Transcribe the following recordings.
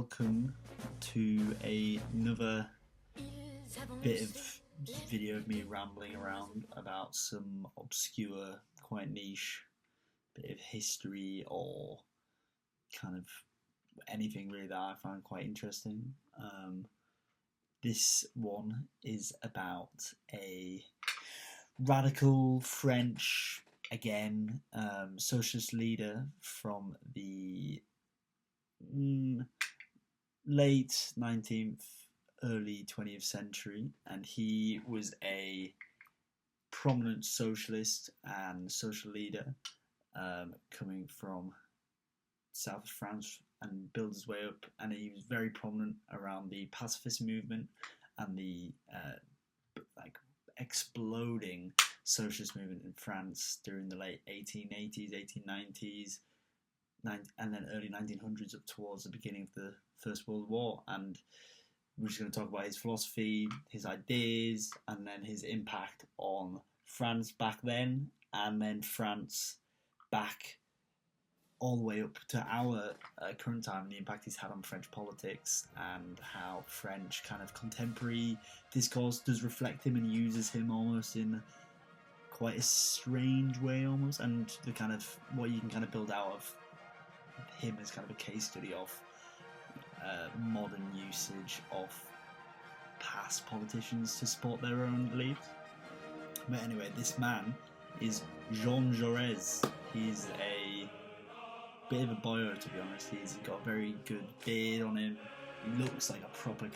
welcome to another bit of video of me rambling around about some obscure, quite niche bit of history or kind of anything really that I find quite interesting. This one is about a radical French, again, socialist leader from the late 19th, early 20th century, and he was a prominent socialist and social leader coming from south of France and built his way up, and he was very prominent around the pacifist movement and the exploding socialist movement in France during the late 1880s, 1890s, and then early 1900s up towards the beginning of the First World War. And we're just going to talk about his philosophy, his ideas, and then his impact on France back then, and then France back all the way up to our current time, and the impact he's had on French politics, and how French kind of contemporary discourse does reflect him and uses him almost in quite a strange way almost, and the kind of what you can kind of build out of him as kind of a case study of modern usage of past politicians to support their own beliefs. But anyway, this man is Jean Jaures. He's a bit of a boyo, to be honest. He's got a very good beard on him. He looks like a proper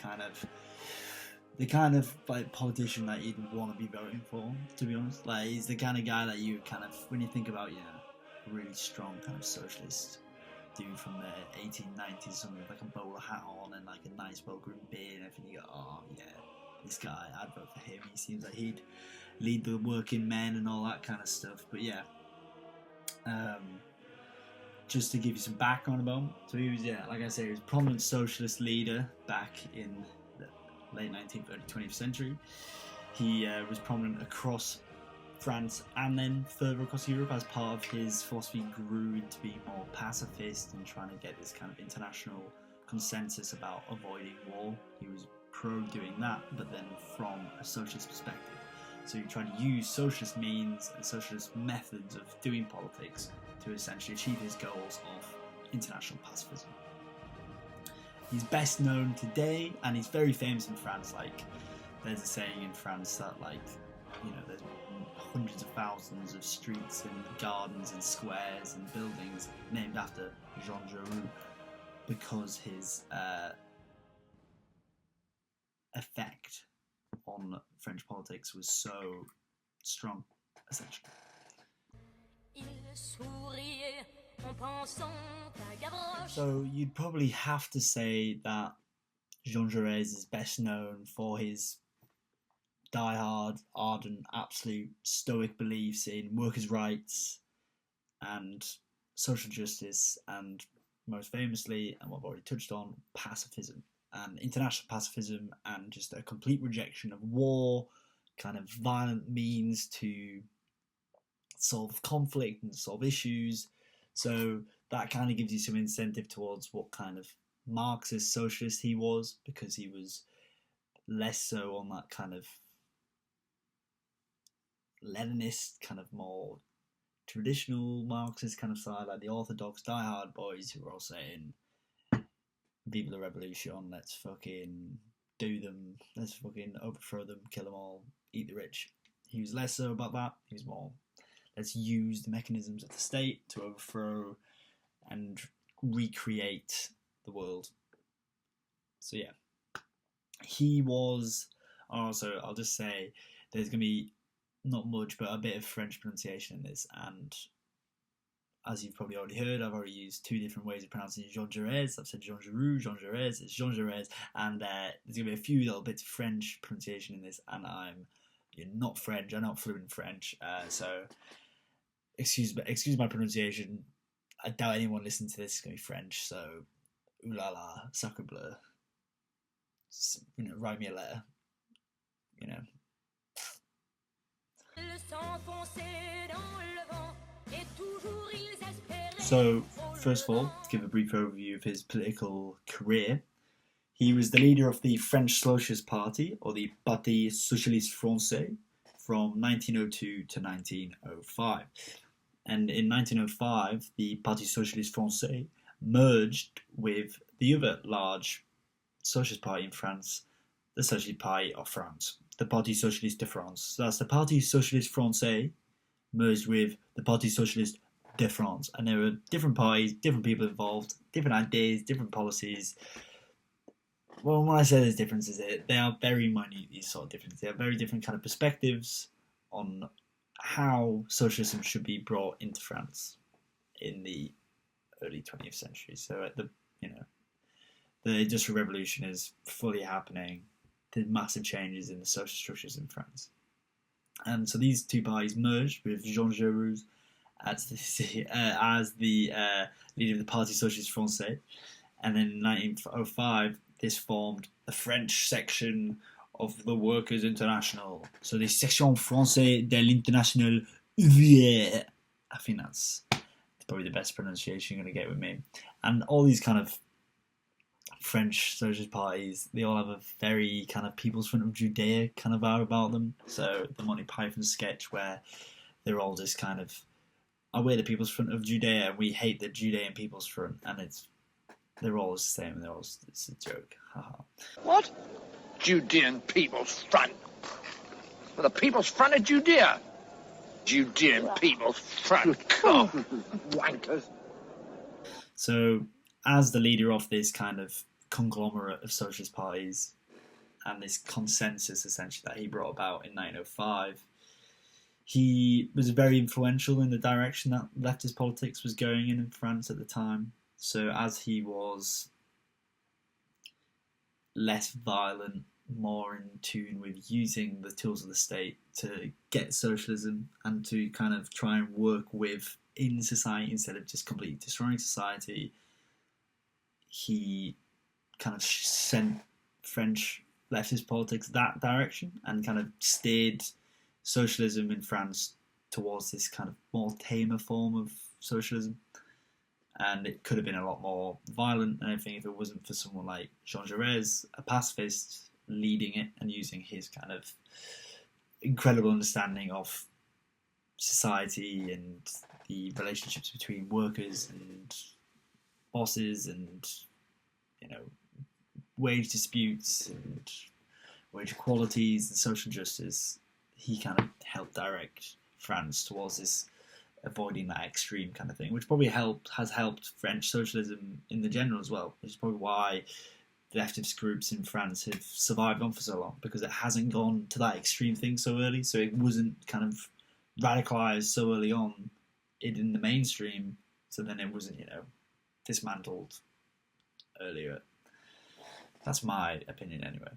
the kind of like politician that you'd want to be voting for, to be honest. Like, he's the kind of guy that you kind of, when you think about, a really strong kind of socialist dude from the 1890s, something with like a bowler hat on and like a nice well-groomed beard and everything, you go, oh yeah, this guy, I'd vote for him. He seems like he'd lead the working men and all that kind of stuff. But yeah, just to give you some background about him. So he was, like I say, he was a prominent socialist leader back in the late 19th, early 20th century. He was prominent across France and then further across Europe as part of his philosophy grew into being more pacifist and trying to get this kind of international consensus about avoiding war. He was pro doing that, but then from a socialist perspective. So he tried to use socialist means and socialist methods of doing politics to essentially achieve his goals of international pacifism. He's best known today, and he's very famous in France. Like, there's a saying in France that, there's hundreds of thousands of streets and gardens and squares and buildings named after Jaun Jaures because his effect on French politics was so strong, essentially. So you'd probably have to say that Jean Jaures is best known for his die-hard, ardent, absolute stoic beliefs in workers' rights and social justice, and most famously, and what I've already touched on, pacifism and international pacifism, and just a complete rejection of war, kind of violent means to solve conflict and solve issues. So that kind of gives you some incentive towards what kind of Marxist socialist he was, because he was less so on that kind of Leninist, kind of more traditional Marxist kind of side, like the orthodox diehard boys who were all saying, "Vive la revolution, let's fucking do them, let's fucking overthrow them, kill them all, eat the rich." He was less so about that. He was more, let's use the mechanisms of the state to overthrow and recreate the world. So yeah, he was also, I'll just say, there's going to be not much, but a bit of French pronunciation in this, and as you've probably already heard, I've already used two different ways of pronouncing Jean Jaures. I've said Jean Jaures, Jean Jaures, it's Jean Jaures, and there's going to be a few little bits of French pronunciation in this, and I'm not French, I'm not fluent in French, so excuse my pronunciation. I doubt anyone listening to this is going to be French, so ooh la la, sacre bleu, write me a letter, So first of all, to give a brief overview of his political career, he was the leader of the French Socialist Party, or the Parti Socialiste Français, from 1902 to 1905. And in 1905, the Parti Socialiste Français merged with the other large socialist party in France, the Socialist Party of France, the Parti Socialiste de France. So that's the Parti Socialiste Français merged with the Parti Socialiste de France. And there were different parties, different people involved, different ideas, different policies. Well, when I say there's differences, they are very minute, these sort of differences. They have very different kind of perspectives on how socialism should be brought into France in the early 20th century. So at the Industrial Revolution is fully happening. There's massive changes in the social structures in France. And so these two parties merged with Jaun Jaures as the leader of the Parti Socialiste Français. And then in 1905, this formed the French section of the Workers' International. So the Section Française de l'Internationale Ouvrière. I think that's probably the best pronunciation you're going to get with me. And all these kind of French socialist parties, they all have a very kind of People's Front of Judea kind of vibe about them. So the Monty Python sketch where they're all just kind of, we're the People's Front of Judea and we hate the Judean People's Front, and they're all the same and it's a joke. Haha. What? Judean People's Front? Well, the People's Front of Judea. Judean People's Front. Oh, wankers. So, as the leader of this kind of conglomerate of socialist parties and this consensus essentially that he brought about in 1905, he was very influential in the direction that leftist politics was going in France at the time. So as he was less violent, more in tune with using the tools of the state to get socialism and to kind of try and work in society instead of just completely destroying society, he kind of sent French leftist politics that direction and kind of steered socialism in France towards this kind of more tamer form of socialism. And it could have been a lot more violent and everything if it wasn't for someone like Jean Jaures, a pacifist, leading it and using his kind of incredible understanding of society and the relationships between workers and bosses and, wage disputes and wage equalities and social justice. He kind of helped direct France towards this, avoiding that extreme kind of thing, which probably has helped French socialism in the general as well, which is probably why leftist groups in France have survived on for so long, because it hasn't gone to that extreme thing so early, so it wasn't kind of radicalized so early on in the mainstream, so then it wasn't, dismantled earlier. That's my opinion anyway.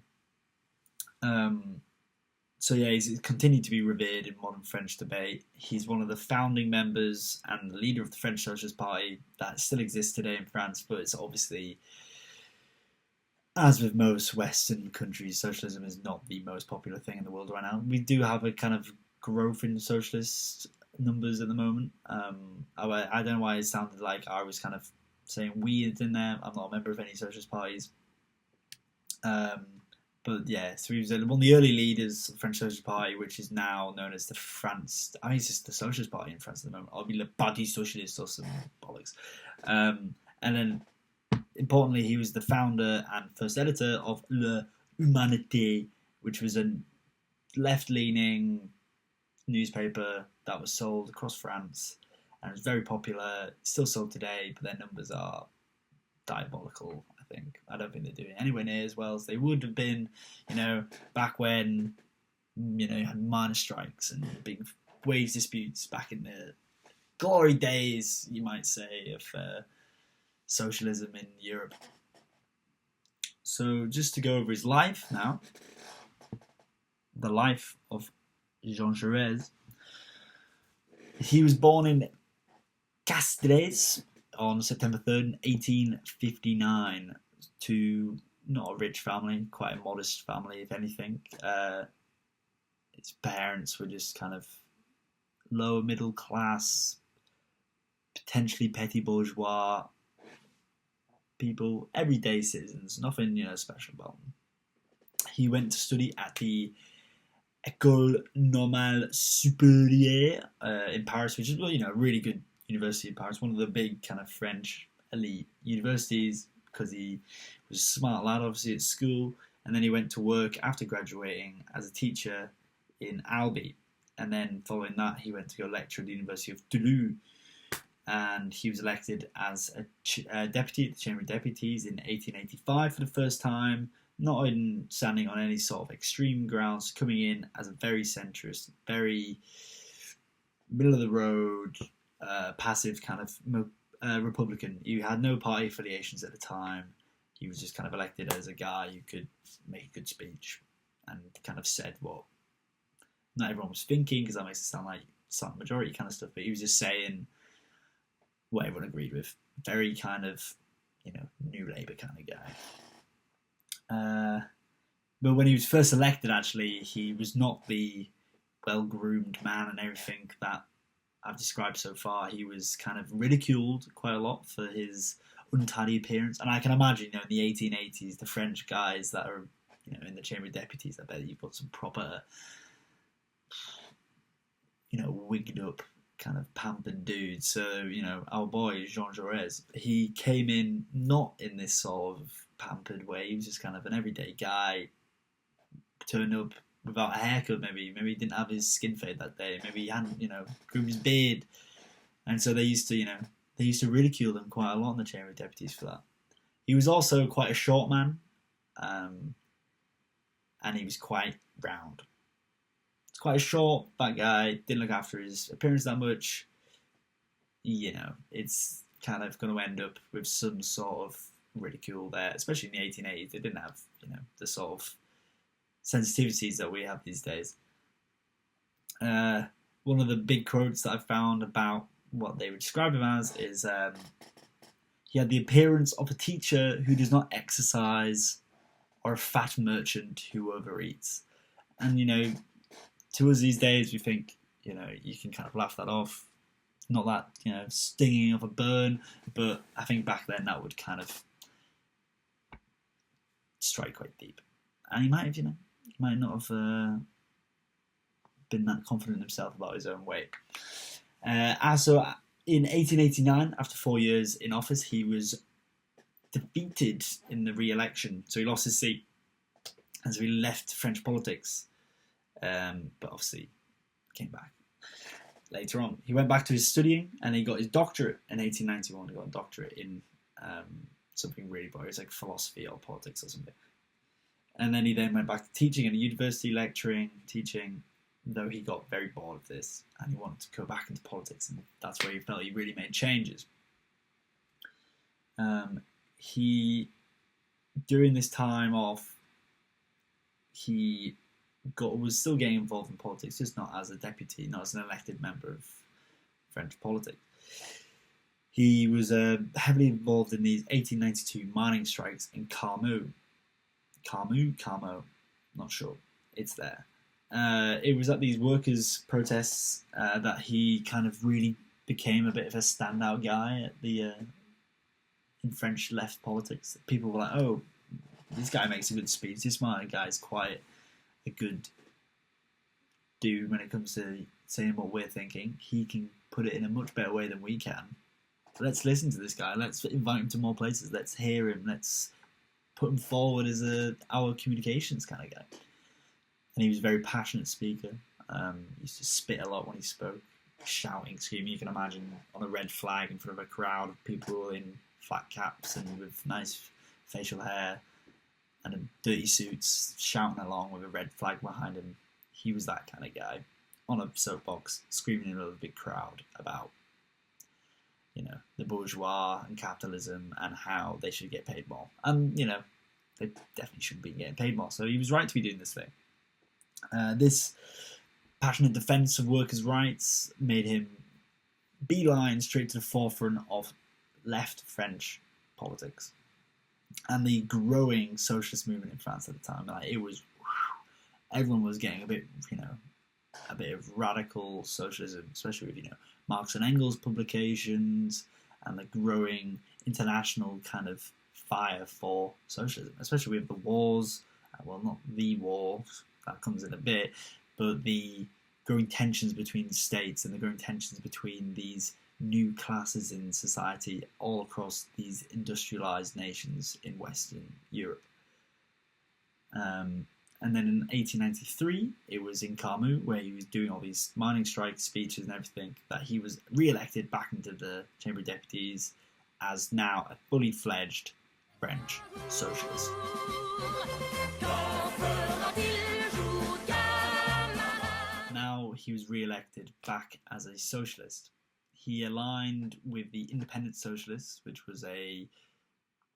So yeah, he's continued to be revered in modern French debate. He's one of the founding members and the leader of the French Socialist Party that still exists today in France, but it's obviously, as with most Western countries, socialism is not the most popular thing in the world right now. We do have a kind of growth in socialist numbers at the moment. I don't know why it sounded like I was kind of saying weird in there. I'm not a member of any socialist parties. But yeah, so he was one of the early leaders of the French Socialist Party, which is now known as the France. I mean, it's just the Socialist Party in France at the moment. I'll be Le Parti Socialiste or some bollocks. And then, importantly, he was the founder and first editor of Le Humanité, which was a left-leaning newspaper that was sold across France and it was very popular. It's still sold today, but their numbers are diabolical. I don't think they're doing anywhere near as well as they would have been, back when, you had miners' strikes and big wage disputes back in the glory days, you might say, of socialism in Europe. So just to go over his life now, the life of Jean Jaures. He was born in Castres on September 3rd, 1859, to not a rich family, quite a modest family, if anything. His parents were just kind of lower middle class, potentially petty bourgeois people, everyday citizens, nothing special about them. He went to study at the École Normale Supérieure in Paris, which is a really good university in Paris, one of the big kind of French elite universities, because he was a smart lad, obviously, at school. And then he went to work after graduating as a teacher in Albi. And then following that, he went to go lecture at the University of Toulouse. And he was elected as a deputy at the Chamber of Deputies in 1885 for the first time, not standing on any sort of extreme grounds, coming in as a very centrist, very middle of the road, passive kind of Republican. He had no party affiliations at the time. He was just kind of elected as a guy who could make a good speech and kind of said what not everyone was thinking, because that makes it sound like silent majority kind of stuff, but he was just saying what everyone agreed with. Very kind of, New Labour kind of guy. But when he was first elected, actually, he was not the well-groomed man and everything that I've described so far. He was kind of ridiculed quite a lot for his untidy appearance. And I can imagine, in the 1880s, the French guys that are, in the Chamber of Deputies, I bet you've got some proper, wigged up, kind of pampered dudes. So, our boy, Jean Jaures, he came in not in this sort of pampered way. He was just kind of an everyday guy, turned up without a haircut, maybe he didn't have his skin fade that day, maybe he hadn't, groomed his beard. And so they used to ridicule him quite a lot in the Chamber of Deputies for that. He was also quite a short man, and he was quite round. He's quite a short, fat guy, didn't look after his appearance that much. It's kind of going to end up with some sort of ridicule there, especially in the 1880s. They didn't have, the sort of sensitivities that we have these days. One of the big quotes that I've found about what they would describe him as is he had the appearance of a teacher who does not exercise or a fat merchant who overeats. And, to us these days, we think, you can kind of laugh that off. Not that, stinging of a burn, but I think back then that would kind of strike quite deep. And he might have, he might not have been that confident in himself about his own weight. So in 1889, after 4 years in office, he was defeated in the re-election. So he lost his seat. And so he left French politics. But obviously came back later on. He went back to his studying and he got his doctorate in 1891. He got a doctorate in something really boring. It's like philosophy or politics or something. And then he went back to teaching at a university, lecturing, teaching, though he got very bored of this and he wanted to go back into politics, and that's where he felt he really made changes. During this time off, he was still getting involved in politics, just not as a deputy, not as an elected member of French politics. He was heavily involved in these 1892 mining strikes in Carmaux, not sure. It's there. It was at these workers' protests that he kind of really became a bit of a standout guy at in French left politics. People were like, "Oh, this guy makes a good speech. This smart guy's quite a good dude when it comes to saying what we're thinking. He can put it in a much better way than we can. Let's listen to this guy. Let's invite him to more places. Let's hear him. Let's put him forward as our communications kind of guy." And he was a very passionate speaker. He used to spit a lot when he spoke, shouting, screaming. You can imagine on a red flag in front of a crowd of people in flat caps and with nice facial hair and dirty suits, shouting along with a red flag behind him. He was that kind of guy on a soapbox, screaming in a big crowd about, the bourgeois and capitalism and how they should get paid more. And, they definitely shouldn't be getting paid more. So he was right to be doing this thing. This passionate defence of workers' rights made him beeline straight to the forefront of left French politics and the growing socialist movement in France at the time. It was, everyone was getting a bit of radical socialism, especially with, Marx and Engels publications and the growing international kind of fire for socialism, especially with the wars, well, not the war, that comes in a bit, but the growing tensions between states and the growing tensions between these new classes in society all across these industrialized nations in Western Europe. And then in 1893, it was in Camus, where he was doing all these mining strike speeches and everything, that he was re-elected back into the Chamber of Deputies as now a fully fledged French socialist. Now he was re-elected back as a socialist. He aligned with the Independent Socialists, which was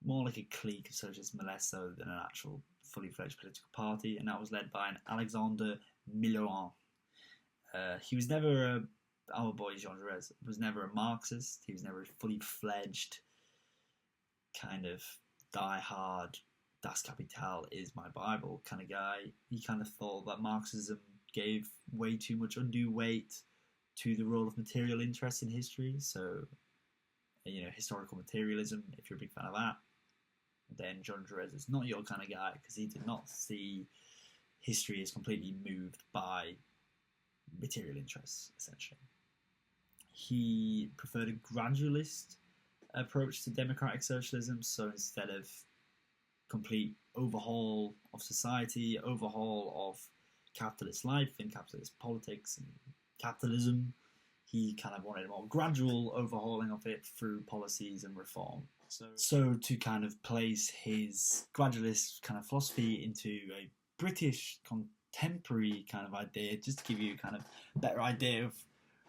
more like a clique of socialists, less so than an actual fully fledged political party, and that was led by an Alexandre Millerand. He was never our boy Jean Jaures was never a Marxist. He was never a fully fledged kind of die-hard Das Kapital is my Bible kind of guy. He kind of thought that Marxism gave way too much undue weight to the role of material interest in history. So, historical materialism, if you're a big fan of that, then Jean Jaures is not your kind of guy, because he did not see history as completely moved by material interests, essentially. He preferred a gradualist approach to democratic socialism, so instead of complete overhaul of society, overhaul of capitalist life and capitalist politics and capitalism, he kind of wanted a more gradual overhauling of it through policies and reform. So to kind of place his gradualist kind of philosophy into a British contemporary kind of idea, just to give you kind of a better idea of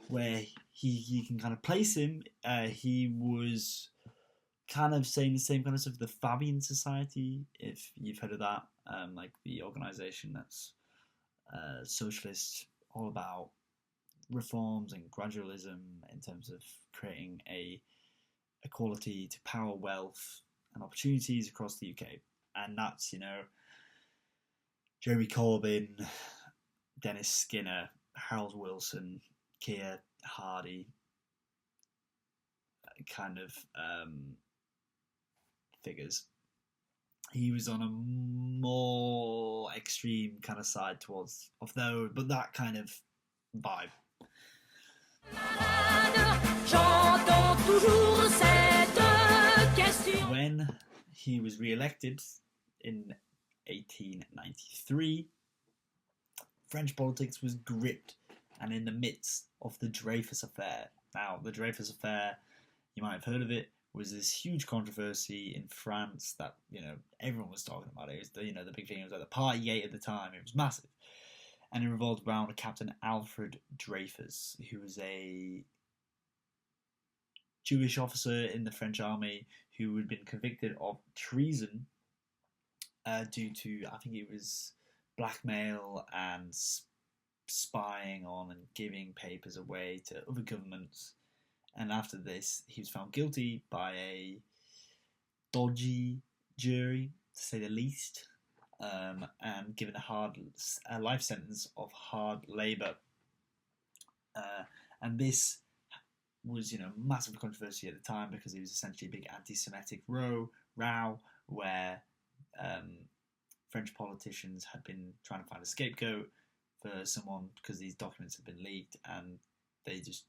where he can kind of place him, he was kind of saying the same kind of stuff, the Fabian Society, if you've heard of that, like the organisation that's socialist, all about reforms and gradualism in terms of creating a equality to power, wealth and opportunities across the UK. And that's, Jeremy Corbyn, Dennis Skinner, Harold Wilson, Keir Hardie kind of figures. He was on a more extreme kind of side but that kind of vibe. When he was re-elected in 1893, French politics was gripped and in the midst of the Dreyfus Affair. Now, the Dreyfus Affair, you might have heard of it, was this huge controversy in France that, everyone was talking about it. It was the big thing. It was like the Partygate at the time. It was massive. And it revolved around Captain Alfred Dreyfus, who was a Jewish officer in the French army who had been convicted of treason due to, I think it was blackmail and spying on and giving papers away to other governments. And after this, he was found guilty by a dodgy jury, to say the least, and given a life sentence of hard labour. And this was, massive controversy at the time, because it was essentially a big anti-Semitic row where French politicians had been trying to find a scapegoat for someone because these documents had been leaked, and they just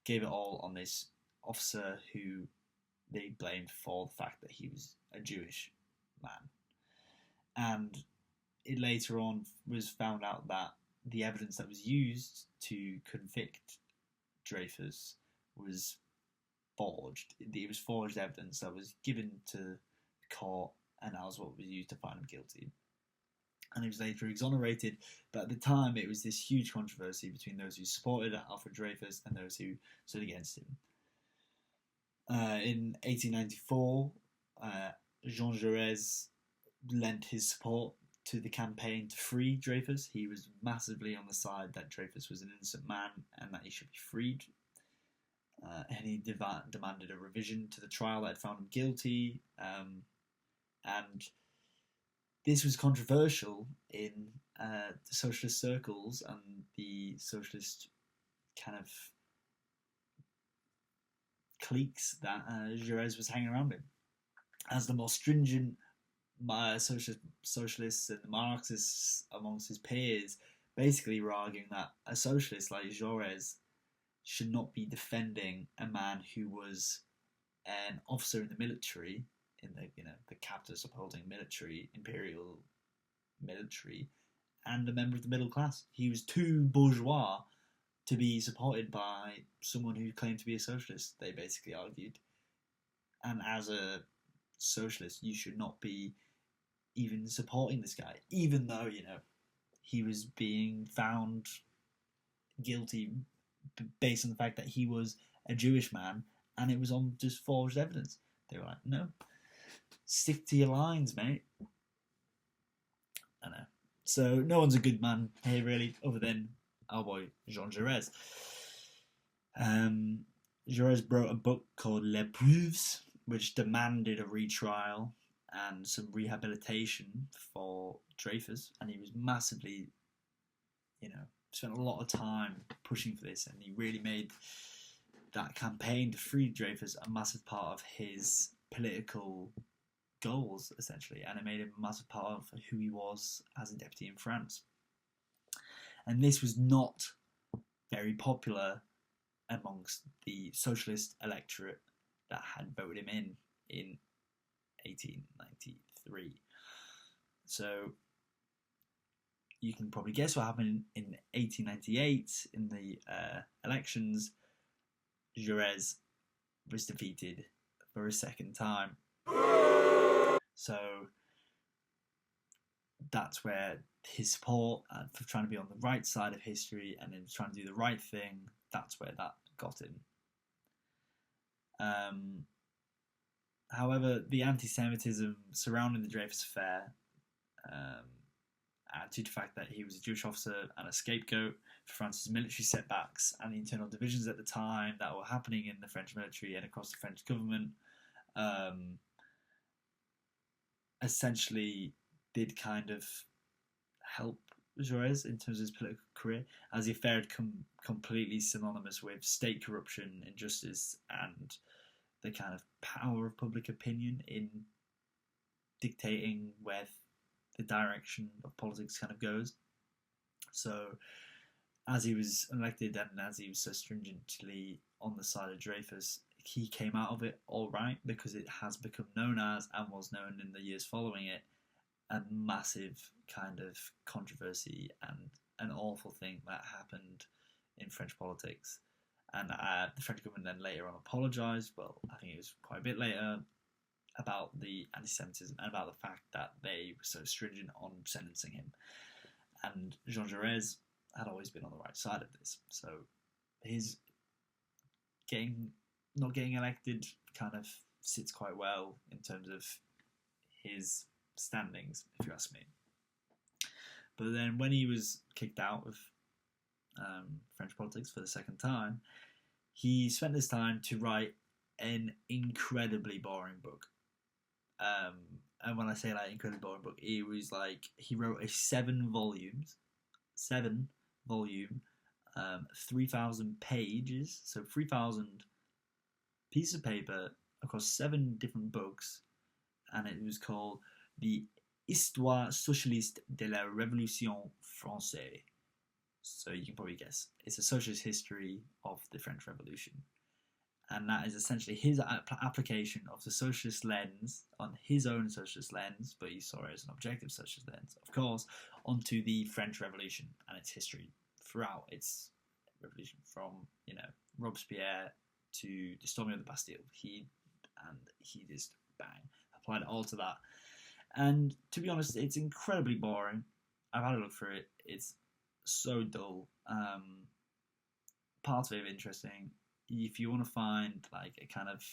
gave it all on this officer who they blamed for the fact that he was a Jewish man. And it later on was found out that the evidence that was used to convict Dreyfus was forged. It was forged evidence that was given to the court, and that was what was used to find him guilty. And he was later exonerated, but at the time it was this huge controversy between those who supported Alfred Dreyfus and those who stood against him. In 1894, Jean Jaures lent his support to the campaign to free Dreyfus. He was massively on the side that Dreyfus was an innocent man and that he should be freed. And he demanded a revision to the trial that had found him guilty. And this was controversial in the socialist circles and the socialist kind of cliques that Jaures was hanging around in. As the more stringent socialists and Marxists amongst his peers basically were arguing that a socialist like Jaures should not be defending a man who was an officer in the military, in the capitalist upholding military, imperial military, and a member of the middle class. He was too bourgeois to be supported by someone who claimed to be a socialist, they basically argued. And as a socialist, you should not be even supporting this guy, even though, he was being found guilty based on the fact that he was a Jewish man, and it was on just forged evidence. They were like, no, stick to your lines, mate. I know. So no one's a good man here, really, other than our boy Jean Jaures. Jaures wrote a book called Les Preuves, which demanded a retrial and some rehabilitation for Dreyfus, and he was massively, spent a lot of time pushing for this, and he really made that campaign to free Dreyfus a massive part of his political goals, essentially, and it made him a massive part of who he was as a deputy in France. And this was not very popular amongst the socialist electorate that had voted him in 1893. So you can probably guess what happened in 1898 in the elections. Jaures was defeated for a second time. So that's where his support for trying to be on the right side of history and then trying to do the right thing, that's where that got him. However, the anti-Semitism surrounding the Dreyfus affair, added to the fact that he was a Jewish officer and a scapegoat for France's military setbacks and the internal divisions at the time that were happening in the French military and across the French government, essentially did kind of help Jaures in terms of his political career, as the affair had come completely synonymous with state corruption, injustice, and the kind of power of public opinion in dictating where the direction of politics kind of goes. So as he was elected and as he was so stringently on the side of Dreyfus, he came out of it all right, because it has become known as, and was known in the years following it, a massive kind of controversy and an awful thing that happened in French politics. And the French government then later on apologised, well, I think it was quite a bit later, about the anti-Semitism and about the fact that they were so stringent on sentencing him. And Jean Jaures had always been on the right side of this. So his not getting elected kind of sits quite well in terms of his standings, if you ask me. But then when he was kicked out of French politics for the second time, he spent this time to write an incredibly boring book. And when I say like incredibly boring book, it was like he wrote a 7-volume, 3,000 pages, so 3,000 pieces of paper across 7 different books, and it was called the Histoire socialiste de la Révolution française. So you can probably guess it's a socialist history of the French Revolution, and that is essentially his application of the socialist lens, on his own socialist lens, but he saw it as an objective socialist lens, of course, onto the French Revolution and its history throughout its revolution, from Robespierre to the storming of the Bastille. He just applied it all to that. And to be honest, it's incredibly boring. I've had a look through it. It's so dull. Parts of it are interesting. If you want to find like a kind of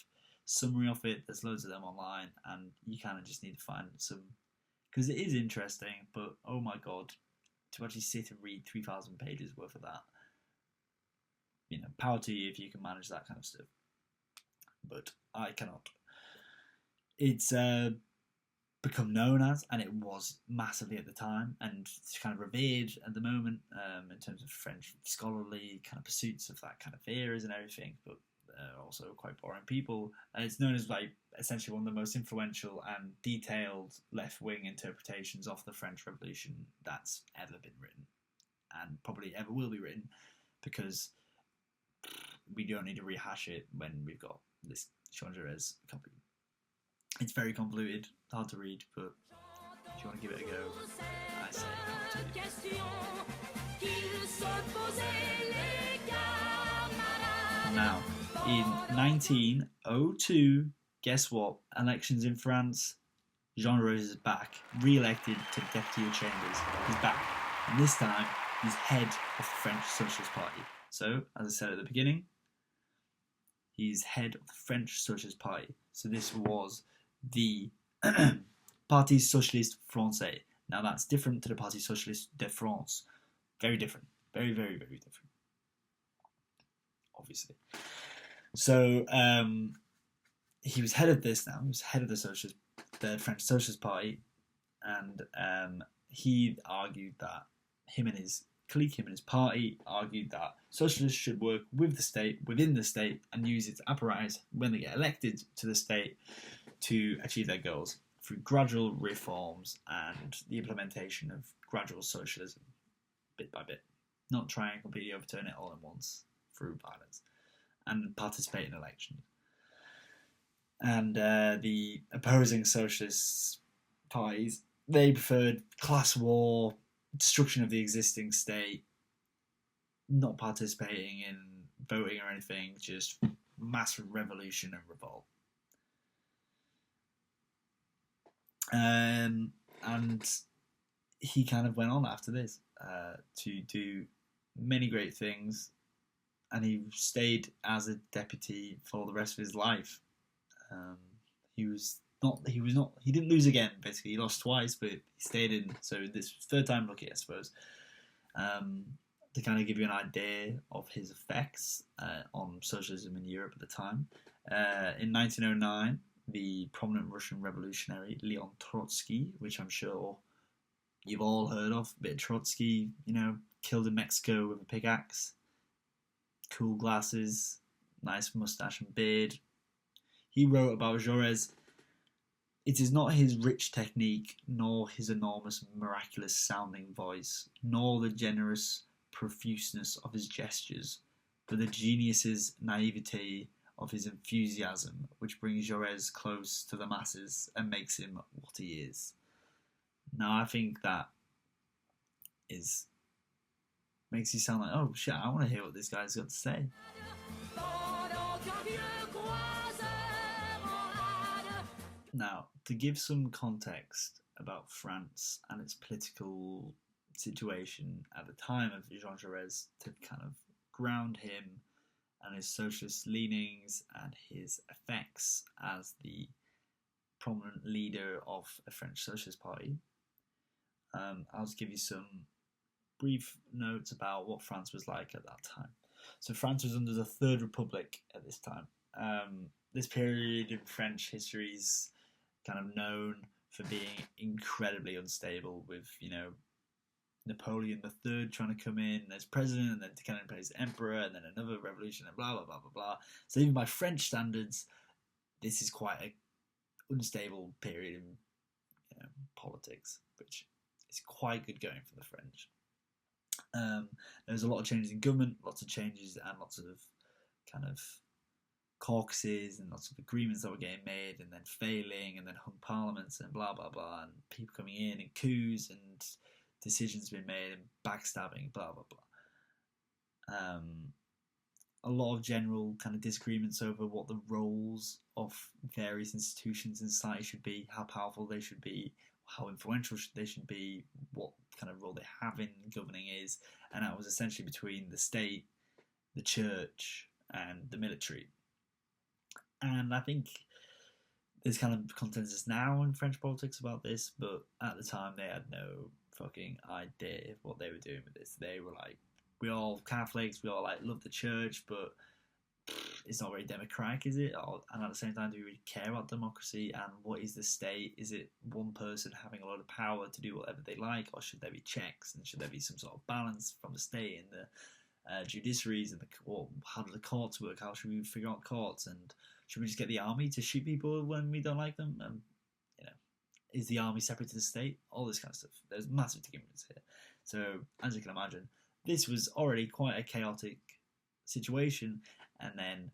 summary of it, there's loads of them online, and you kind of just need to find some, because it is interesting, but oh my god, to actually sit and read 3,000 pages worth of that, power to you if you can manage that kind of stuff. But I cannot. It's become known as, and it was massively at the time, and it's kind of revered at the moment in terms of French scholarly kind of pursuits of that kind of theories and everything. But also quite boring people. It's known as like essentially one of the most influential and detailed left-wing interpretations of the French Revolution that's ever been written, and probably ever will be written, because we don't need to rehash it when we've got this Jean Jaures copy. It's very convoluted, hard to read, but if you want to give it a go, I say now, in 1902, guess what? Elections in France, Jean Jaures is back, re-elected to Deputy of Chambers. He's back, and this time he's head of the French Socialist Party. So, as I said at the beginning, he's head of the French Socialist Party. So this was the Parti Socialiste Français. Now that's different to the Parti Socialiste de France. Very different. Very, very, very different. Obviously. So he was head of this now. He was head of the French Socialist Party, and he argued that him and his clique, him and his party, argued that socialists should work with the state, within the state, and use its apparatus when they get elected to the state to achieve their goals through gradual reforms and the implementation of gradual socialism, bit by bit. Not try and completely overturn it all at once through violence, and participate in elections. And the opposing socialist parties, they preferred class war, destruction of the existing state, not participating in voting or anything, just mass revolution and revolt. And he kind of went on after this to do many great things, and he stayed as a deputy for the rest of his life. He didn't lose again, basically. He lost twice, but he stayed in. So this third time lucky, I suppose. To kind of give you an idea of his effects on socialism in Europe at the time. In 1909, the prominent Russian revolutionary Leon Trotsky, which I'm sure you've all heard of, a bit of Trotsky, killed in Mexico with a pickaxe, cool glasses, nice mustache and beard. He wrote about Jaures: "It is not his rich technique, nor his enormous miraculous sounding voice, nor the generous profuseness of his gestures, but the genius's naivete of his enthusiasm, which brings Jaures close to the masses and makes him what he is." Now, I think that makes you sound like, oh shit, I want to hear what this guy's got to say. Now, to give some context about France and its political situation at the time of Jean Jaures, to kind of ground him and his socialist leanings and his effects as the prominent leader of a French Socialist Party, I'll just give you some brief notes about what France was like at that time. So France was under the Third Republic at this time. This period in French history is kind of known for being incredibly unstable, with Napoleon III trying to come in as president, and then to kind of place emperor, and then another revolution, and blah blah blah blah blah. So even by French standards, this is quite an unstable period in politics, which is quite good going for the French. There was a lot of changes in government, lots of changes, and lots of kind of caucuses and lots of agreements that were getting made and then failing, and then hung parliaments and blah blah blah, and people coming in and coups and decisions being made and backstabbing, blah blah blah. A lot of general kind of disagreements over what the roles of various institutions in society should be, how powerful they should be, how influential they should be, what kind of role they have in governing is, and that was essentially between the state, the church, and the military. And I think there's kind of consensus now in French politics about this, but at the time they had no fucking idea what they were doing with this. They were like, we're all Catholics, we all like love the church, but it's not very democratic, is it? And at the same time, do we really care about democracy? And what is the state? Is it one person having a lot of power to do whatever they like, or should there be checks, and should there be some sort of balance from the state judiciaries and how do the courts work? How should we figure out courts? And should we just get the army to shoot people when we don't like them? And is the army separate to the state? All this kind of stuff. There's massive disagreements here. So as you can imagine, this was already quite a chaotic situation. And then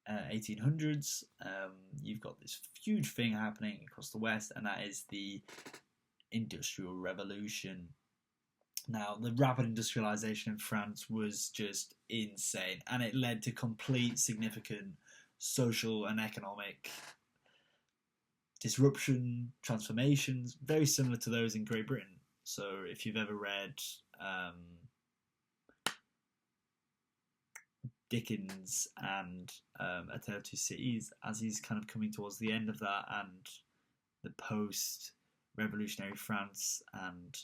1800s, you've got this huge thing happening across the West, and that is the Industrial Revolution. Now, the rapid industrialization in France was just insane, and it led to complete significant social and economic disruption, transformations, very similar to those in Great Britain. So if you've ever read Dickens and A Tale of Two Cities, as he's kind of coming towards the end of that, and the post-revolutionary France and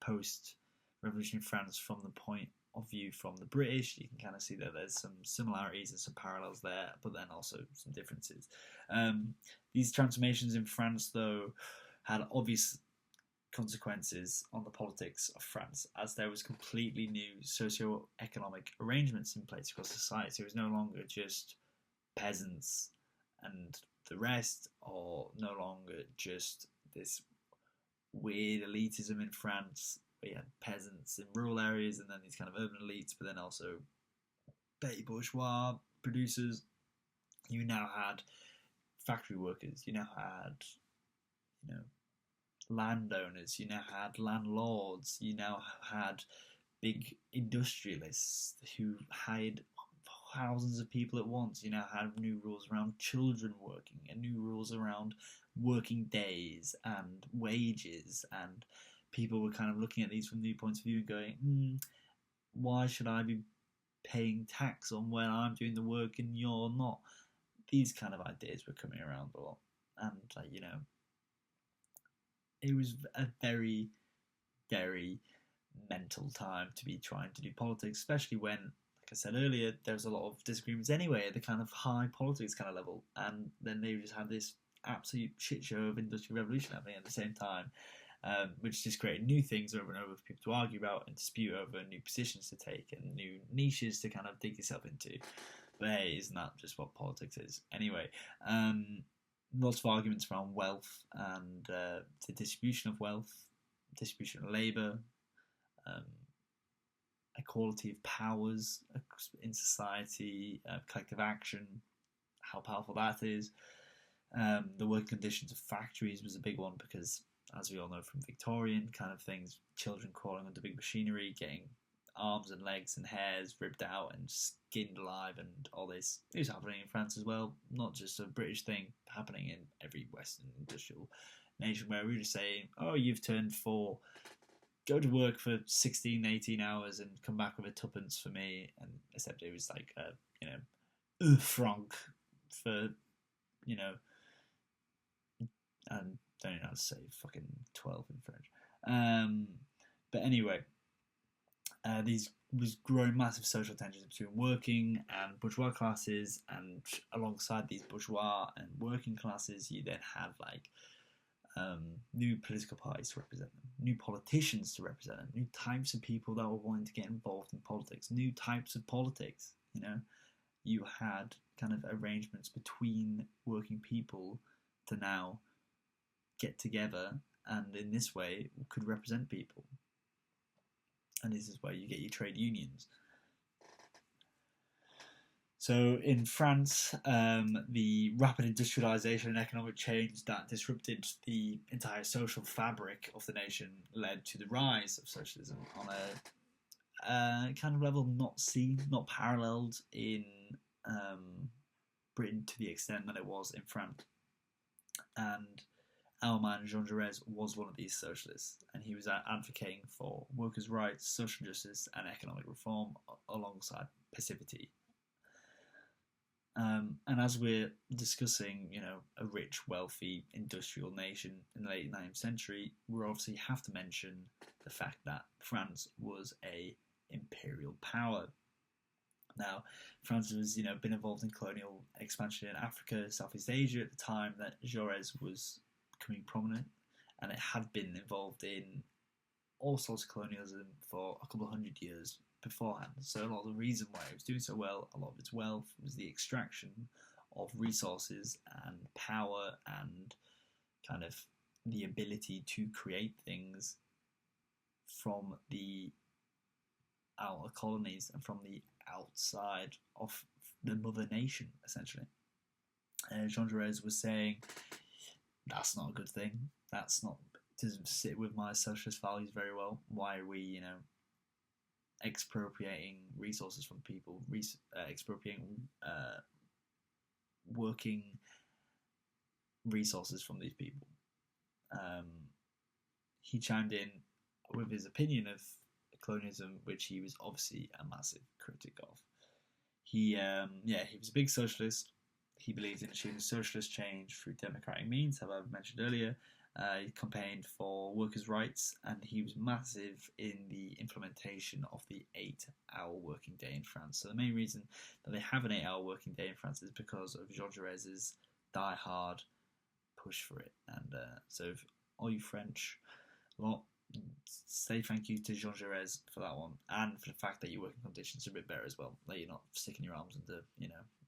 post-revolutionary France from the point of view from the British, you can kind of see that there's some similarities and some parallels there, but then also some differences. These transformations in France, though, had obvious consequences on the politics of France, as there was completely new socio-economic arrangements in place across society. It was no longer just peasants and the rest, or no longer just this weird elitism in France. We had peasants in rural areas and then these kind of urban elites, but then also petty bourgeois producers. You now had factory workers, you now had, landowners, you now had landlords, you now had big industrialists who hired thousands of people at once. You now had new rules around children working and new rules around working days and wages, and people were kind of looking at these from new points of view and going, why should I be paying tax on when I'm doing the work and you're not? These kind of ideas were coming around a lot, and it was a very, very mental time to be trying to do politics, especially when, like I said earlier, there was a lot of disagreements anyway at the kind of high politics kind of level, and then they just had this absolute shit show of industrial revolution happening at the same time, which just created new things over and over for people to argue about and dispute over, new positions to take and new niches to kind of dig yourself into. But hey, isn't that just what politics is? Anyway, lots of arguments around wealth and the distribution of wealth, distribution of labour, equality of powers in society, collective action, how powerful that is. The working conditions of factories was a big one because, as we all know from Victorian kind of things, children crawling under big machinery, getting arms and legs and hairs ripped out and skinned alive, and all this. It was happening in France as well, not just a British thing, happening in every Western industrial nation, where we were just saying, oh, you've turned 4, go to work for 16, 18 hours and come back with a tuppence for me, and except it was like a franc for, and don't know how to say fucking 12 in French. But anyway, these was growing massive social tensions between working and bourgeois classes, and alongside these bourgeois and working classes, you then had new political parties to represent them, new politicians to represent them, new types of people that were wanting to get involved in politics, new types of politics. You had kind of arrangements between working people to now get together and in this way could represent people. And this is where you get your trade unions. So in France, the rapid industrialisation and economic change that disrupted the entire social fabric of the nation led to the rise of socialism on a kind of level not paralleled in Britain to the extent that it was in France. And our man Jean Jaures was one of these socialists, and he was advocating for workers' rights, social justice, and economic reform alongside passivity. And as we're discussing, a rich, wealthy, industrial nation in the late 19th century, we obviously have to mention the fact that France was a imperial power. Now, France was, been involved in colonial expansion in Africa, Southeast Asia at the time that Jaures was becoming prominent, and it had been involved in all sorts of colonialism for a couple of hundred years beforehand. So a lot of the reason why it was doing so well, a lot of its wealth, was the extraction of resources and power and kind of the ability to create things from the outer colonies and from the outside of the mother nation, essentially. Jean Jaures was saying, that's not a good thing. Doesn't sit with my socialist values very well. Why are we, expropriating resources from people, expropriating working resources from these people? He chimed in with his opinion of colonialism, which he was obviously a massive critic of. He was a big socialist. He believed in achieving socialist change through democratic means, as I've mentioned earlier. He campaigned for workers' rights, and he was massive in the implementation of the 8-hour working day in France. So the main reason that they have an 8-hour working day in France is because of Jean Jaures' die-hard push for it. And so if all you French lot, say thank you to Jean Jaures for that one, and for the fact that your working conditions are a bit better as well. That you're not sticking your arms into,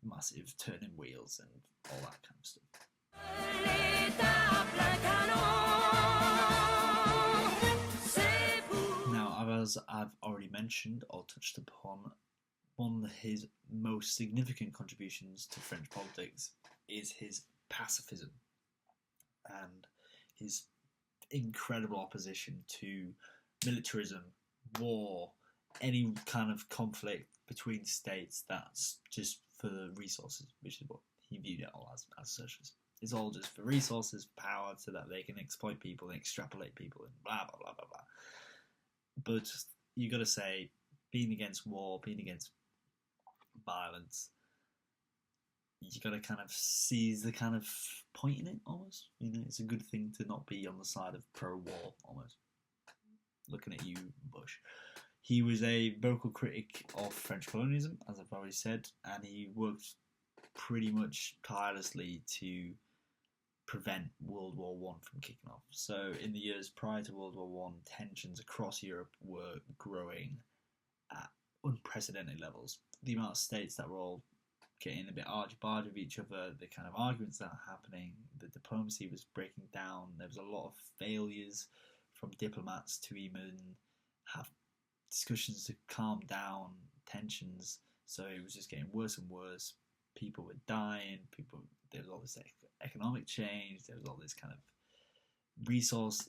massive turning wheels and all that kind of stuff. Now, as I've already mentioned or touched upon, one of his most significant contributions to French politics is his pacifism and his incredible opposition to militarism, war, any kind of conflict between states that's just for the resources, which is what he viewed it all as socialism. It's all just for resources, power, so that they can exploit people and extrapolate people and blah, blah, blah, blah, blah. But you got to say, being against war, being against violence, you got to kind of seize the kind of point in it, almost. It's a good thing to not be on the side of pro-war, almost. Looking at you, Bush. He was a vocal critic of French colonialism, as I've already said, and he worked pretty much tirelessly to prevent World War I from kicking off. So in the years prior to World War I, tensions across Europe were growing at unprecedented levels. The amount of states that were all getting a bit argy-bargy with each other, the kind of arguments that were happening, the diplomacy was breaking down. There was a lot of failures from diplomats to even have discussions to calm down tensions. So it was just getting worse and worse. People were dying. There was all this economic change. There was all this kind of resource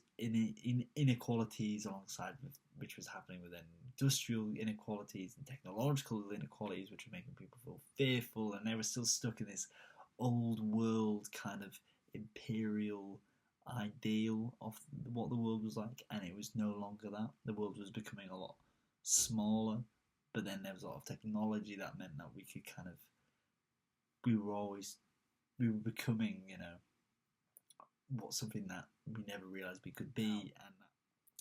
inequalities alongside with which was happening with industrial inequalities and technological inequalities, which were making people feel fearful, and they were still stuck in this old world kind of imperial ideal of what the world was like, and it was no longer that. The world was becoming a lot smaller, but then there was a lot of technology that meant that we could kind of, we were becoming, something that we never realised we could be.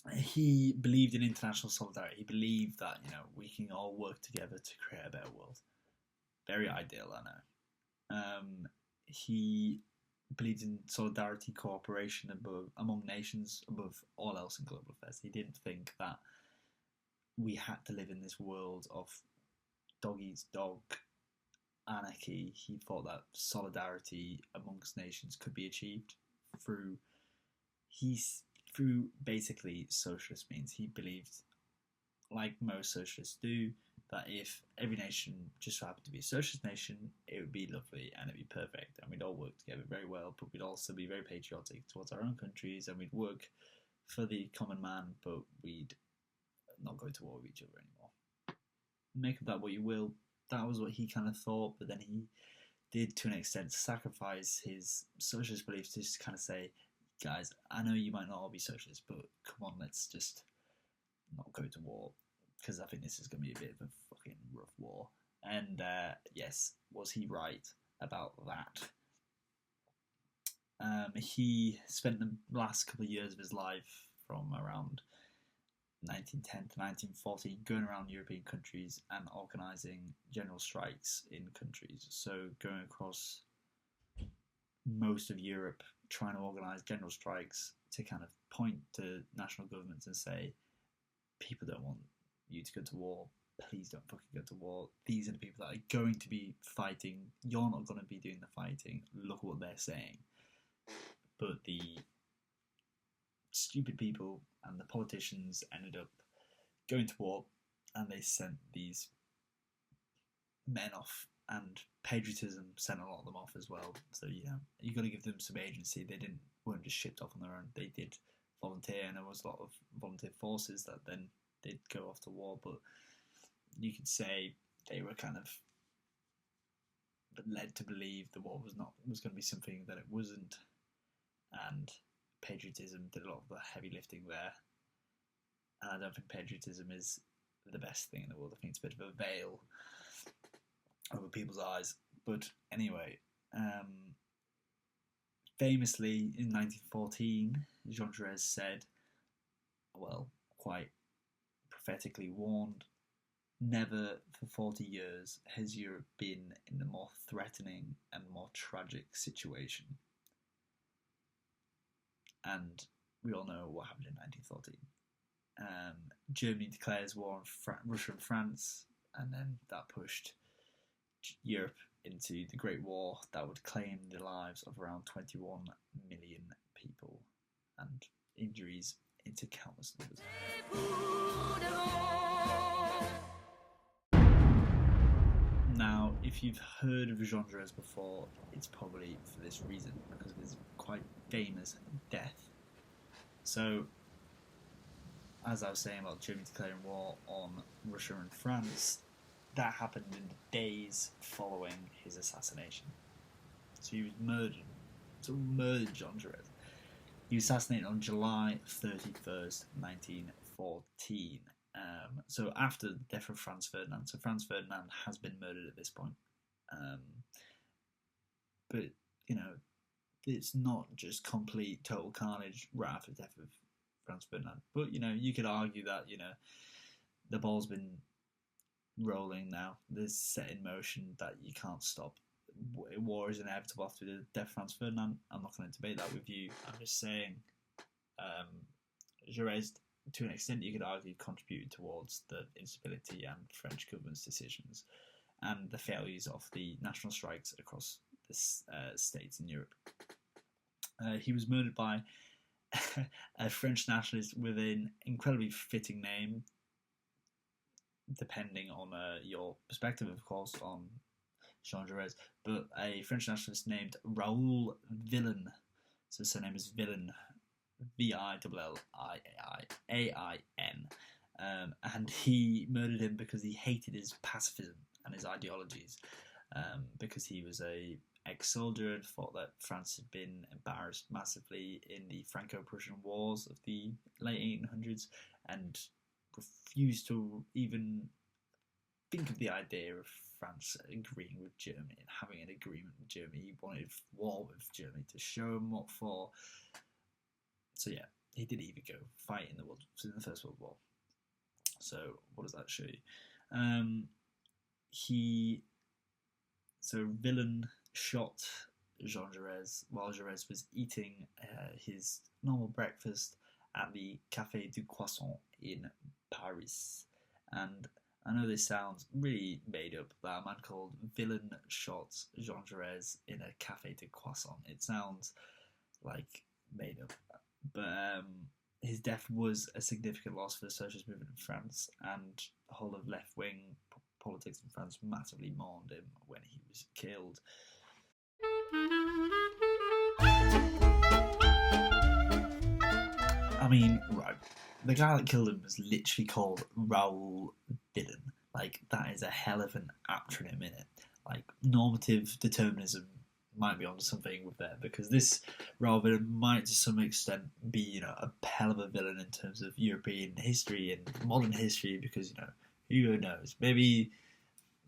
And he believed in international solidarity. He believed that, we can all work together to create a better world. Very ideal, I know. He believed in solidarity, cooperation among nations above all else in global affairs. He didn't think that we had to live in this world of dog eats dog anarchy. He thought that solidarity amongst nations could be achieved through basically socialist means. He believed, like most socialists do, that if every nation just so happened to be a socialist nation, it would be lovely and it'd be perfect, and we'd all work together very well, but we'd also be very patriotic towards our own countries, and we'd work for the common man, but we'd not go to war with each other anymore. Make of that what you will. That was what he kind of thought, but then he did, to an extent, sacrifice his socialist beliefs to just kind of say, guys, I know you might not all be socialists, but come on, let's just not go to war, because I think this is going to be a bit of a fucking rough war. And yes, was he right about that? He spent the last couple of years of his life, from around 1910 to 1940, going around European countries and organising general strikes in countries. So going across most of Europe, trying to organise general strikes to kind of point to national governments and say, people don't want you to go to war. Please don't fucking go to war. These are the people that are going to be fighting. You're not going to be doing the fighting. Look at what they're saying. But the stupid people and the politicians ended up going to war, and they sent these men off, and patriotism sent a lot of them off as well. So you got to give them some agency. They weren't just shipped off on their own. They did volunteer, and there was a lot of volunteer forces that then did go off to war. But you could say they were kind of led to believe the war was going to be something that it wasn't, and patriotism did a lot of the heavy lifting there. And I don't think patriotism is the best thing in the world. I think it's a bit of a veil over people's eyes. But anyway, famously in 1914, Jean Jaures said, well, quite prophetically warned, never for 40 years has Europe been in a more threatening and more tragic situation. And we all know what happened in 1914. Germany declares war on Russia and France, and then that pushed Europe into the Great War that would claim the lives of around 21 million people, and injuries into countless numbers. Now, if you've heard of Jaun Jaures before, it's probably for this reason, because of his quite famous death. So, as I was saying about Germany declaring war on Russia and France, that happened in the days following his assassination. So he was murdered. So murdered Jaun Jaures. He was assassinated on July 31st, 1914. So after the death of Franz Ferdinand. So Franz Ferdinand has been murdered at this point. But, it's not just complete, total carnage right after the death of Franz Ferdinand. But, you could argue that, the ball's been rolling now. There's set in motion that you can't stop. War is inevitable after the death of Franz Ferdinand. I'm not going to debate that with you. I'm just saying Jaures, to an extent, you could argue, contributed towards the instability and French government's decisions and the failures of the national strikes across the states in Europe. He was murdered by a French nationalist with an incredibly fitting name, depending on your perspective, of course, on Jean Jaures, but a French nationalist named Raoul Villain. So his surname is Villain, Villliain. And he murdered him because he hated his pacifism and his ideologies, because he was a ex-soldier and thought that France had been embarrassed massively in the Franco-Prussian wars of the late 1800s and refused to even think of the idea of France agreeing with Germany and having an agreement with Germany. He wanted war with Germany to show him what for. So yeah, he did even go fight in the First World War. So what does that show you? So Villain shot Jean Jaures while Jaures was eating his normal breakfast at the Café du Croissant in Paris. And I know this sounds really made up, that a man called Villain shot Jean Jaures in a Café du Croissant. It sounds like made up. But his death was a significant loss for the socialist movement in France, and the whole of left-wing politics in France massively mourned him when he was killed. I mean, right, the guy that killed him was literally called Raoul Villain. Like, that is a hell of an acronym in it. Like, normative determinism might be onto something with that, because this Raoul Villain might to some extent be, a hell of a villain in terms of European history and modern history, because, who knows? Maybe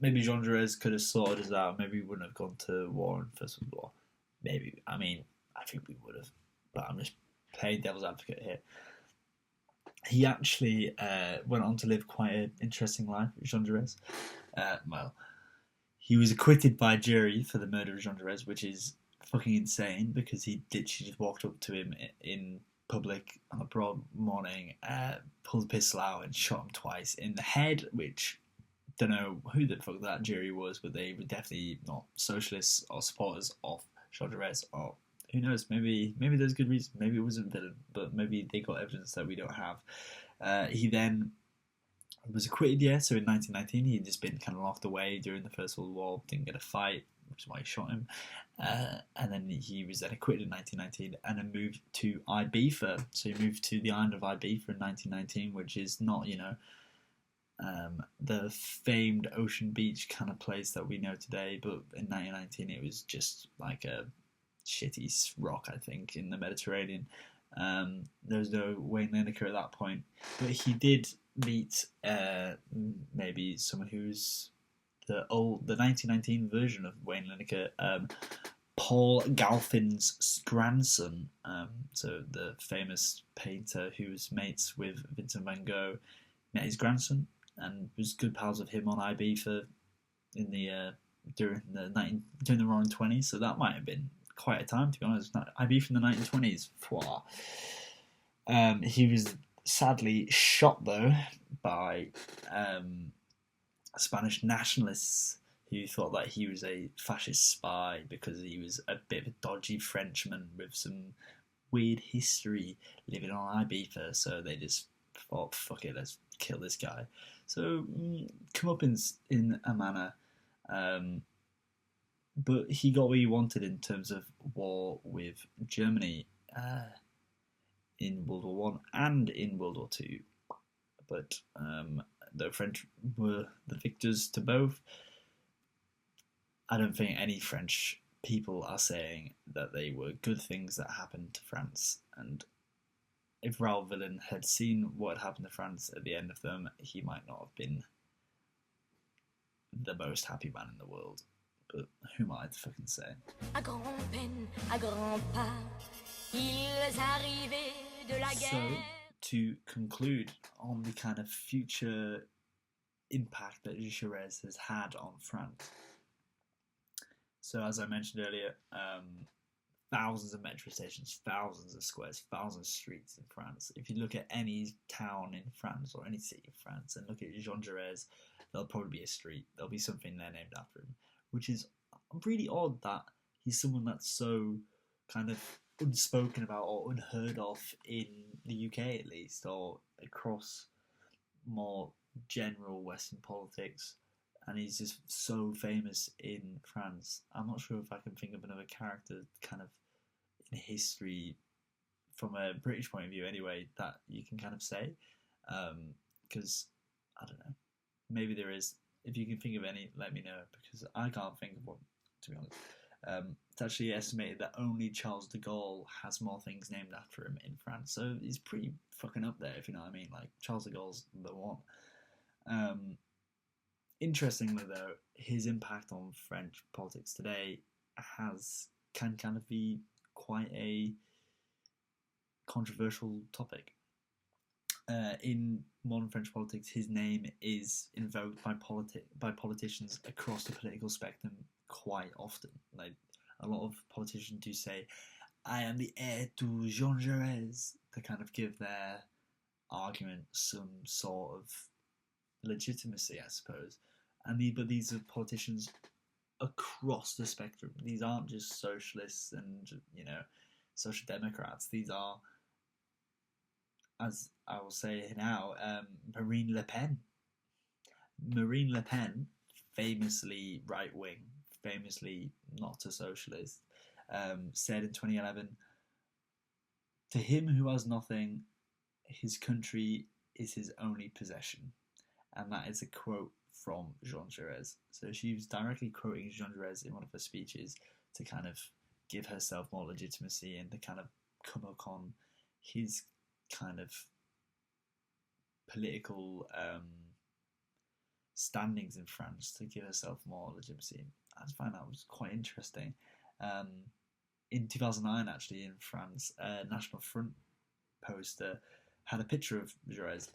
Jean Jaures could have sorted us out. Maybe we wouldn't have gone to war in the First World War. Maybe. I mean, I think we would have. But I'm just playing devil's advocate here. He actually went on to live quite an interesting life, Jean Jaures. He was acquitted by jury for the murder of Jean Jaures, which is fucking insane, because he literally just walked up to him in public on a broad morning, pulled a pistol out and shot him twice in the head, which don't know who the fuck that jury was, but they were definitely not socialists or supporters of Jean Jaures, or who knows, maybe there's good reason, maybe it wasn't a villain, but maybe they got evidence that we don't have. He then was acquitted, so in 1919 he'd just been kind of locked away during the First World War, didn't get a fight, which is why he shot him. And then he was then acquitted in 1919 and then moved to Ibiza. So he moved to the island of Ibiza in 1919, which is not, the famed ocean beach kind of place that we know today, but in 1919 it was just like a shitty rock, I think, in the Mediterranean. There was no Wayne Lineker at that point, but he did meet maybe someone who's the 1919 version of Wayne Lineker, Paul Gauguin's grandson. So the famous painter who was mates with Vincent van Gogh met his grandson and was good pals with him on Ibiza in the during the Roaring Twenties. So that might have been quite a time, to be honest. Ibiza in the 1920s. He was sadly shot though by Spanish nationalists who thought that he was a fascist spy because he was a bit of a dodgy Frenchman with some weird history living on Ibiza. So they just thought, fuck it, let's kill this guy. So comeuppance in a manner, but he got what he wanted in terms of war with Germany in World War One and in World War Two. But the French were the victors to both. I don't think any French people are saying that they were good things that happened to France. And if Raoul Villain had seen what happened to France at the end of them, he might not have been the most happy man in the world. But who am I to fucking say? So, to conclude on the kind of future impact that Jaures has had on France. So, as I mentioned earlier, thousands of metro stations, thousands of squares, thousands of streets in France. If you look at any town in France or any city in France and look at Jaun Jaures, there'll probably be a street. There'll be something there named after him, which is really odd that he's someone that's so kind of unspoken about or unheard of in the UK at least, or across more general Western politics. And he's just so famous in France. I'm not sure if I can think of another character kind of in history from a British point of view anyway that you can kind of say. Because, I don't know, maybe there is. If you can think of any, let me know, because I can't think of one, to be honest. It's actually estimated that only Charles de Gaulle has more things named after him in France. So he's pretty fucking up there, if you know what I mean. Like, Charles de Gaulle's the one. Interestingly, though, his impact on French politics today can kind of be quite a controversial topic. In modern French politics, his name is invoked by politicians across the political spectrum quite often. Like, a lot of politicians do say, "I am the heir to Jean Jaures," to kind of give their argument some sort of legitimacy, I suppose. But these are politicians across the spectrum. These aren't just socialists and, social democrats. These are, as I will say now, Marine Le Pen. Marine Le Pen, famously right-wing, famously not a socialist, said in 2011, "To him who has nothing, his country is his only possession." And that is a quote from Jean Jaures. So she was directly quoting Jean Jaures in one of her speeches to kind of give herself more legitimacy and to kind of come up on his kind of political standings in France to give herself more legitimacy. I just find that was quite interesting. In 2009, actually, in France, a National Front poster had a picture of Jaures,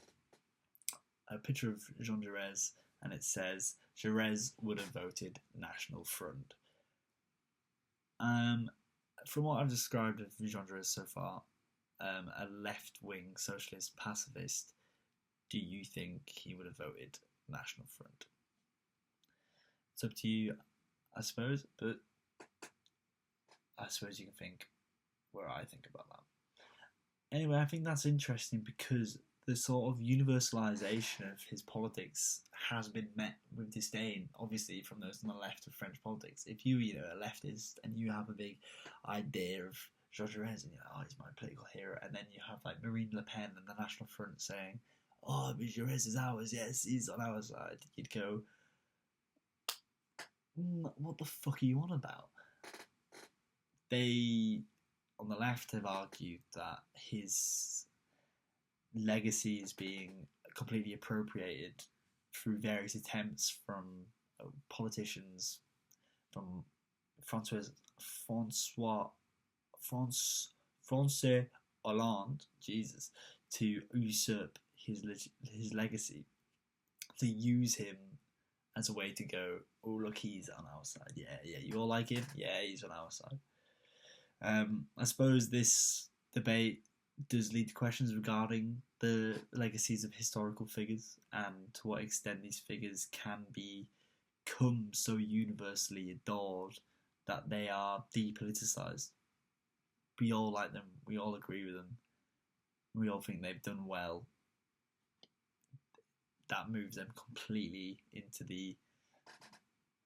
a picture of Jean Jaures, and it says, "Jaures would have voted National Front." From what I've described of Jean Jaures so far, a left-wing socialist pacifist, do you think he would have voted National Front? It's up to you, I suppose, but I suppose you can think where I think about that. Anyway, I think that's interesting because the sort of universalisation of his politics has been met with disdain, obviously, from those on the left of French politics. If you, a leftist, and you have a big idea of Jean Jaures, and you're like, oh, he's my political hero, and then you have like Marine Le Pen and the National Front saying, oh, but Jaures is ours, yes, he's on our side, you'd go, what the fuck are you on about? They, on the left, have argued that his legacy is being completely appropriated through various attempts from politicians, from François Hollande, Jesus, to usurp his legacy, to use him as a way to go, oh look, he's on our side. Yeah, you all like him? Yeah, he's on our side. I suppose this debate does lead to questions regarding the legacies of historical figures and to what extent these figures can become so universally adored that they are depoliticised. We all like them, we all agree with them, we all think they've done well. That moves them completely into the,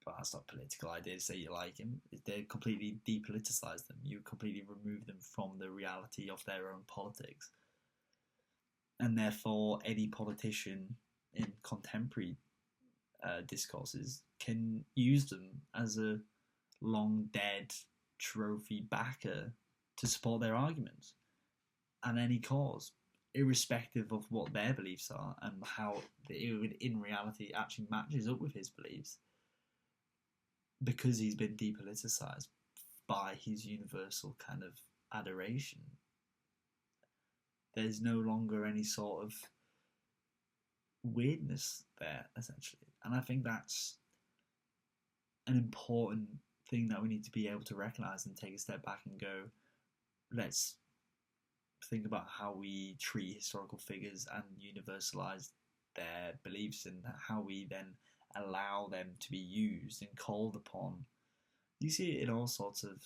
well, that's not a political idea to say you like him. They completely depoliticise them. You completely remove them from the reality of their own politics. And therefore, any politician in contemporary discourses can use them as a long dead trophy backer to support their arguments and any cause, irrespective of what their beliefs are and how it in reality actually matches up with his beliefs, because he's been depoliticised by his universal kind of adoration. There's no longer any sort of weirdness there, essentially. And I think that's an important thing that we need to be able to recognise and take a step back and go, let's think about how we treat historical figures and universalise their beliefs and how we then allow them to be used and called upon. You see it in all sorts of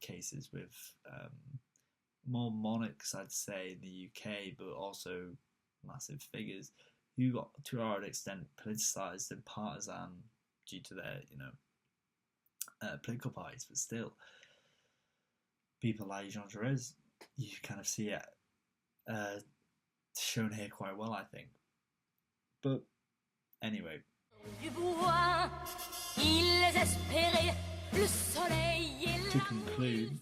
cases with more monarchs, I'd say, in the UK, but also massive figures who got to a large extent politicised and partisan due to their, political parties, but still, people like Jean Jaures, you kind of see it shown here quite well, I think. But anyway. To conclude,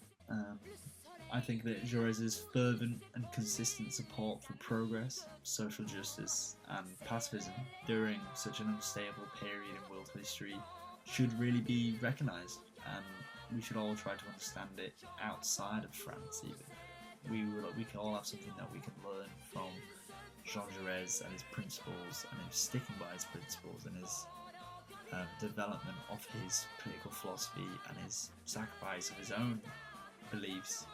I think that Jaures' fervent and consistent support for progress, social justice and pacifism during such an unstable period in world history should really be recognised, and we should all try to understand it outside of France even. We can all have something that we can learn from Jean Jaures and his principles and his sticking by his principles and his development of his political philosophy and his sacrifice of his own beliefs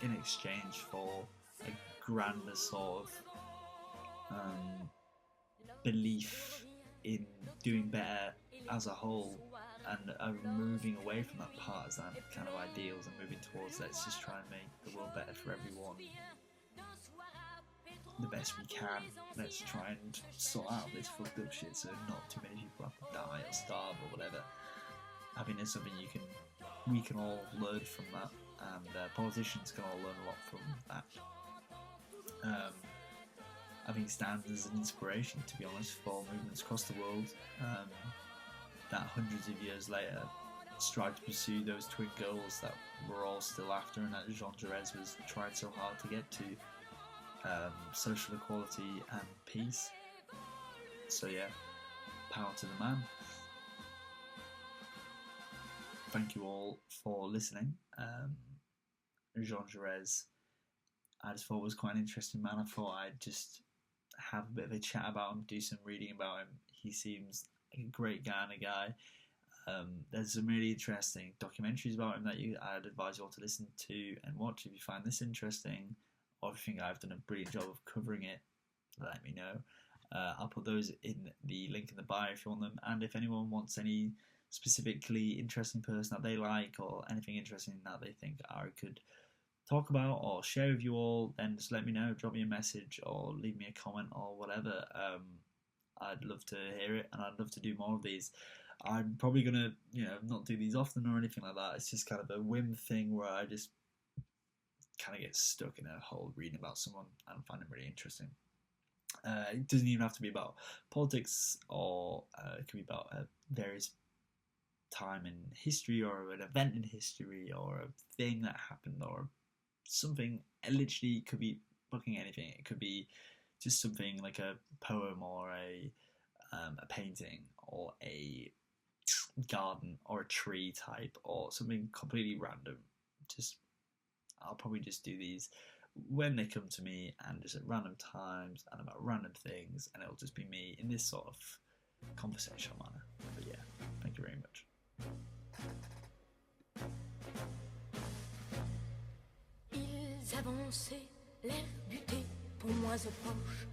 in exchange for a grander sort of belief in doing better as a whole and moving away from that partisan kind of ideals and moving towards let's just try and make the world better for everyone the best we can. Let's try and sort out this fucked up shit so not too many people have to die or starve or whatever. I think it's something we can all learn from that, and politicians can all learn a lot from that. I think it stands as an inspiration, to be honest, for movements across the world that hundreds of years later strive to pursue those twin goals that we're all still after and that Jean Jaures was tried so hard to get to, social equality and peace. So yeah, power to the man. Thank you all for listening. Jean Jaures, I just thought was quite an interesting man. I thought I'd just have a bit of a chat about him, do some reading about him. He seems like a great guy and a guy There's some really interesting documentaries about him that I'd advise you all to listen to and watch if you find this interesting, or if you think I've done a brilliant job of covering it, let me know. I'll put those in the link in the bio if you want them, and if anyone wants any specifically interesting person that they like, or anything interesting that they think I could talk about or share with you all, then just let me know, drop me a message or leave me a comment or whatever. I'd love to hear it, and I'd love to do more of these. I'm probably gonna, not do these often or anything like that. It's just kind of a whim thing where I just kind of get stuck in a hole reading about someone and find them really interesting. It doesn't even have to be about politics, or it could be about various time in history, or an event in history, or a thing that happened, or something. It literally could be fucking anything. It could be just something like a poem, or a painting, or a garden, or a tree type, or something completely random. I'll probably just do these when they come to me, and just at random times, and about random things, and it'll just be me in this sort of conversational manner. But yeah, thank you very much. Ils avançaient, l'air buté, pour moi se penche.